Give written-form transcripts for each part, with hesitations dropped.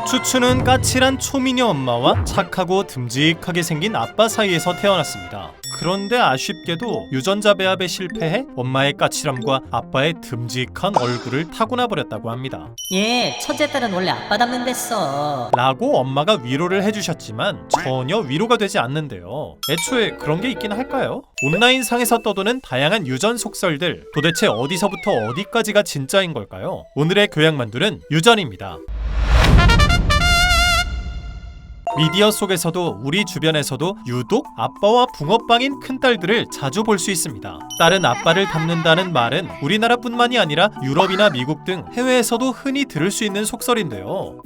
추추는 까칠한 초미녀 엄마와 착하고 듬직하게 생긴 아빠 사이에서 태어났습니다. 그런데 아쉽게도 유전자 배합에 실패해 엄마의 까칠함과 아빠의 듬직한 얼굴을 타고나 버렸다고 합니다. 얘 첫째 딸은 원래 아빠 닮는댔어. 라고 엄마가 위로를 해주셨지만 전혀 위로가 되지 않는데요. 애초에 그런 게 있긴 할까요? 온라인상에서 떠도는 다양한 유전 속설들, 도대체 어디서부터 어디까지가 진짜인 걸까요? 오늘의 교양만두는 유전입니다. 미디어 속에서도 우리 주변에서도 유독 아빠와 붕어빵인 큰딸들을 자주 볼 수 있습니다. 딸은 아빠를 닮는다는 말은 우리나라뿐만이 아니라 유럽이나 미국 등 해외에서도 흔히 들을 수 있는 속설인데요.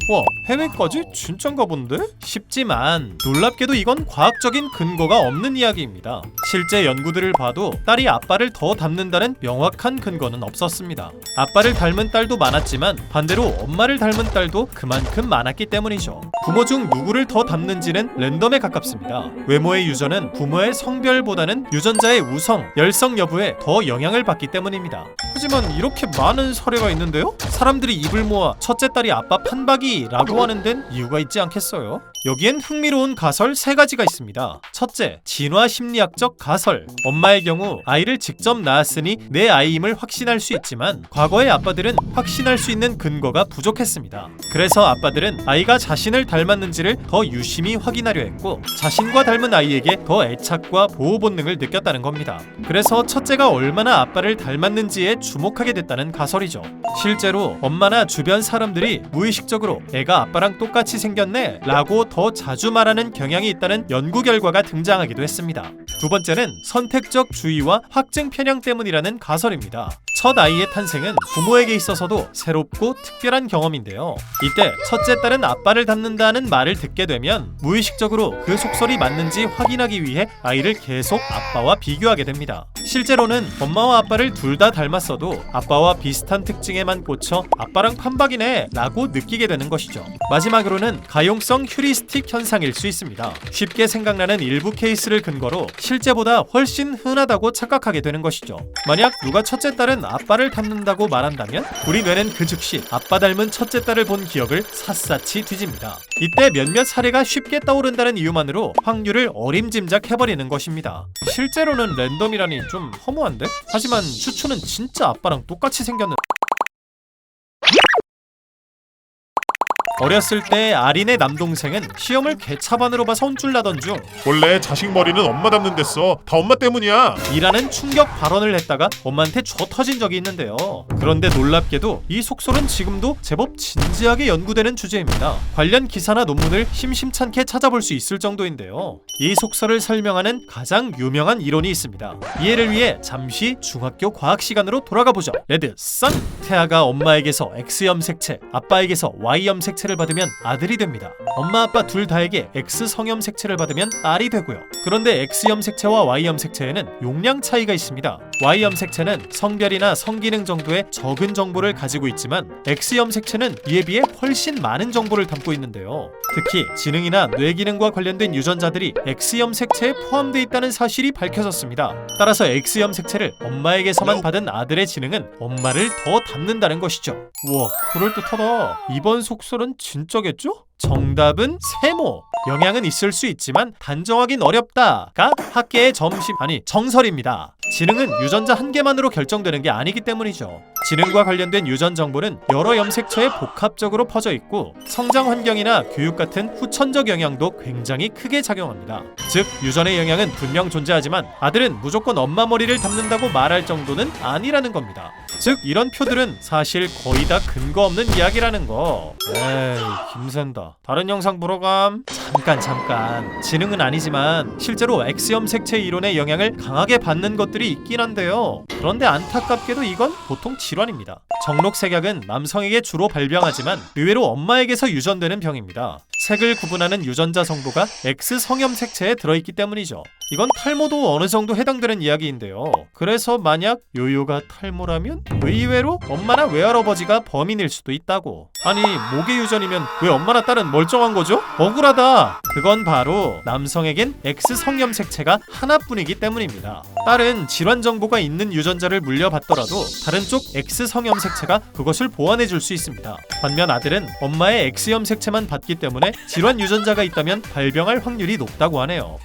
와, 해외까지? 진짠가 본데? 싶지만 놀랍게도 이건 과학적인 근거가 없는 이야기입니다. 실제 연구들을 봐도 딸이 아빠를 더 닮는다는 명확한 근거는 없었습니다. 아빠를 닮은 딸도 많았지만 반대로 엄마를 닮은 딸도 그만큼 많았기 때문이죠. 부모 중 누구를 더 닮는지는 랜덤에 가깝습니다. 외모의 유전은 부모의 성별보다는 유전자의 우성, 열성 여부에 더 영향을 받기 때문입니다. 하지만 이렇게 많은 사례가 있는데요? 사람들이 입을 모아 첫째 딸이 아빠 판박이라고 하는 데는 이유가 있지 않겠어요? 여기엔 흥미로운 가설 3가지가 있습니다. 첫째, 진화 심리학적 가설. 엄마의 경우 아이를 직접 낳았으니 내 아이임을 확신할 수 있지만 과거의 아빠들은 확신할 수 있는 근거가 부족했습니다. 그래서 아빠들은 아이가 자신을 닮았는지를 더 유심히 확인하려 했고 자신과 닮은 아이에게 더 애착과 보호 본능을 느꼈다는 겁니다. 그래서 첫째가 얼마나 아빠를 닮았는지에 주목하게 됐다는 가설이죠. 실제로 엄마나 주변 사람들이 무의식적으로 애가 아빠랑 똑같이 생겼네 라고 더 자주 말하는 경향이 있다는 연구 결과가 등장하기도 했습니다. 두 번째는 선택적 주의와 확증 편향 때문이라는 가설입니다. 첫 아이의 탄생은 부모에게 있어서도 새롭고 특별한 경험인데요. 이때 첫째 딸은 아빠를 닮는다는 말을 듣게 되면 무의식적으로 그 속설이 맞는지 확인하기 위해 아이를 계속 아빠와 비교하게 됩니다. 실제로는 엄마와 아빠를 둘 다 닮았어도 아빠와 비슷한 특징에만 꽂혀 아빠랑 판박이네 라고 느끼게 되는 것이죠. 마지막으로는 가용성 휴리스틱 현상일 수 있습니다. 쉽게 생각나는 일부 케이스를 근거로 실제보다 훨씬 흔하다고 착각하게 되는 것이죠. 만약 누가 첫째 딸은 아빠를 닮는다고 말한다면 우리 뇌는 그 즉시 아빠 닮은 첫째 딸을 본 기억을 샅샅이 뒤집니다. 이때 몇몇 사례가 쉽게 떠오른다는 이유만으로 확률을 어림짐작해버리는 것입니다. 실제로는 랜덤이라니 좀 허무한데? 하지만 추추는 진짜 아빠랑 똑같이 생겼는. 어렸을 때 아린의 남동생은 시험을 개차반으로 봐서 혼쭐나던 중 원래 자식 머리는 엄마 닮는 데써 다 엄마 때문이야 이라는 충격 발언을 했다가 엄마한테 줘 터진 적이 있는데요. 그런데 놀랍게도 이 속설은 지금도 제법 진지하게 연구되는 주제입니다. 관련 기사나 논문을 심심찮게 찾아볼 수 있을 정도인데요. 이 속설을 설명하는 가장 유명한 이론이 있습니다. 이해를 위해 잠시 중학교 과학 시간으로 돌아가 보죠. 레드 선! 태아가 엄마에게서 X 염색체, 아빠에게서 Y 염색체를 받으면 아들이 됩니다. 엄마 아빠 둘 다에게 X 성염색체를 받으면 딸이 되고요. 그런데 X 염색체와 Y 염색체에는 용량 차이가 있습니다. Y 염색체는 성별이나 성기능 정도의 적은 정보를 가지고 있지만 X 염색체는 이에 비해 훨씬 많은 정보를 담고 있는데요. 특히 지능이나 뇌기능과 관련된 유전자들이 X 염색체에 포함되어 있다는 사실이 밝혀졌습니다. 따라서 X 염색체를 엄마에게서만 받은 아들의 지능은 엄마를 더 닮는다는 것이죠. 우와, 그럴듯하다. 이번 속설은 진짜겠죠? 정답은 세모. 영향은 있을 수 있지만 단정하긴 어렵다가 학계의 정설입니다. 지능은 유전자 한 개만으로 결정되는 게 아니기 때문이죠. 지능과 관련된 유전 정보는 여러 염색체에 복합적으로 퍼져 있고 성장 환경이나 교육 같은 후천적 영향도 굉장히 크게 작용합니다. 즉 유전의 영향은 분명 존재하지만 아들은 무조건 엄마 머리를 닮는다고 말할 정도는 아니라는 겁니다. 즉 이런 표들은 사실 거의 다 근거 없는 이야기라는 거. 에이, 김샌다. 다른 영상 보러 감. 잠깐. 지능은 아니지만 실제로 X 염색체 이론의 영향을 강하게 받는 것들이 있긴 한데요. 그런데 안타깝게도 이건 보통 질환입니다. 정록색약은 남성에게 주로 발병하지만 의외로 엄마에게서 유전되는 병입니다. 색을 구분하는 유전자 성분가 X 성염색체에 들어있기 때문이죠. 이건 탈모도 어느 정도 해당되는 이야기인데요. 그래서 만약 요요가 탈모라면 의외로 엄마나 외할아버지가 범인일 수도 있다고. 아니 모계 유전이면 왜 엄마나 딸은 멀쩡한 거죠? 억울하다. 그건 바로 남성에겐 X 성염색체가 하나뿐이기 때문입니다. 딸은 질환 정보가 있는 유전자를 물려받더라도 다른 쪽 X 성염색체가 그것을 보완해 줄 수 있습니다. 반면 아들은 엄마의 X 염색체만 받기 때문에 질환 유전자가 있다면 발병할 확률이 높다고 하네요.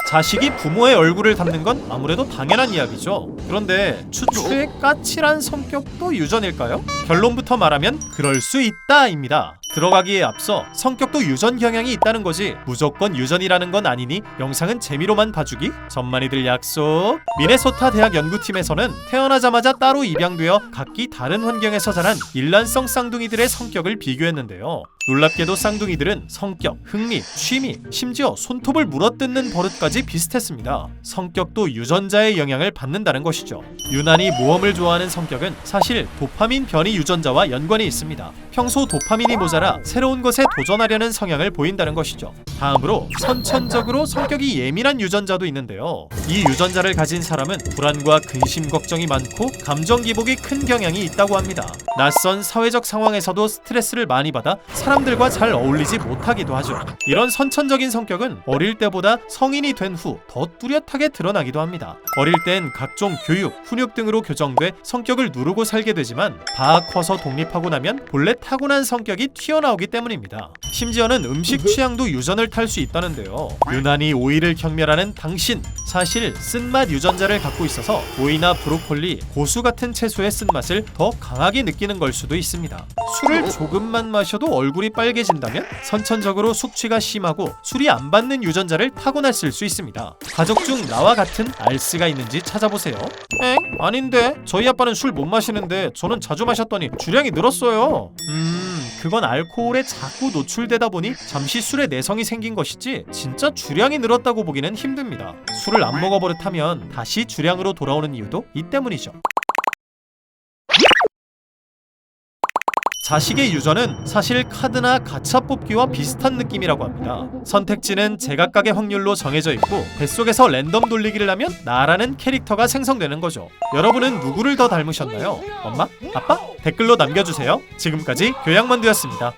자식이 부모의 얼굴을 닮는 건 아무래도 당연한 이야기죠. 그런데 추추의 까칠한 성격도 유전일까요? 결론부터 말하면 그럴 수 있다입니다. 들어가기에 앞서 성격도 유전 경향이 있다는 거지 무조건 유전이라는 건 아니니 영상은 재미로만 봐주기. 전만이들 약속. 미네소타 대학 연구팀에서는 태어나자마자 따로 입양되어 각기 다른 환경에서 자란 일란성 쌍둥이들의 성격을 비교했는데요. 놀랍게도 쌍둥이들은 성격, 흥미, 취미, 심지어 손톱을 물어뜯는 버릇까지 비슷했습니다. 성격도 유전자의 영향을 받는다는 것이죠. 유난히 모험을 좋아하는 성격은 사실 도파민 변이 유전자와 연관이 있습니다. 평소 도파민이 모자라 새로운 것에 도전하려는 성향을 보인다는 것이죠. 다음으로 선천적으로 성격이 예민한 유전자도 있는데요. 이 유전자를 가진 사람은 불안과 근심 걱정이 많고 감정 기복이 큰 경향이 있다고 합니다. 낯선 사회적 상황에서도 스트레스를 많이 받아 사람들과 잘 어울리지 못하기도 하죠. 이런 선천적인 성격은 어릴 때보다 성인이 된 후 더 뚜렷하게 드러나기도 합니다. 어릴 땐 각종 교육, 훈육 등으로 교정돼 성격을 누르고 살게 되지만 다 커서 독립하고 나면 본래 타고난 성격이 튀어나오기 때문입니다. 심지어는 음식 취향도 유전을 탈 수 있다는데요. 유난히 오이를 경멸하는 당신, 사실 쓴맛 유전자를 갖고 있어서 오이나 브로콜리, 고수 같은 채소의 쓴맛을 더 강하게 느끼는 걸 수도 있습니다. 술을 조금만 마셔도 얼굴이 빨개진다면 선천적으로 숙취가 심하고 술이 안 받는 유전자를 타고났을 수 있습니다. 가족 중 나와 같은 알스가 있는지 찾아보세요. 엥? 아닌데 저희 아빠는 술 못 마시는데 저는 자주 마셨더니 주량이 늘었어요. 그건 알코올에 자꾸 노출되다 보니 잠시 술에 내성이 생긴 것이지 진짜 주량이 늘었다고 보기는 힘듭니다. 술을 안 먹어버릇하면 다시 주량으로 돌아오는 이유도 이 때문이죠. 자식의 유전은 사실 카드나 가차 뽑기와 비슷한 느낌이라고 합니다. 선택지는 제각각의 확률로 정해져 있고 뱃속에서 랜덤 돌리기를 하면 나라는 캐릭터가 생성되는 거죠. 여러분은 누구를 더 닮으셨나요? 엄마? 아빠? 댓글로 남겨주세요. 지금까지 교양만두였습니다.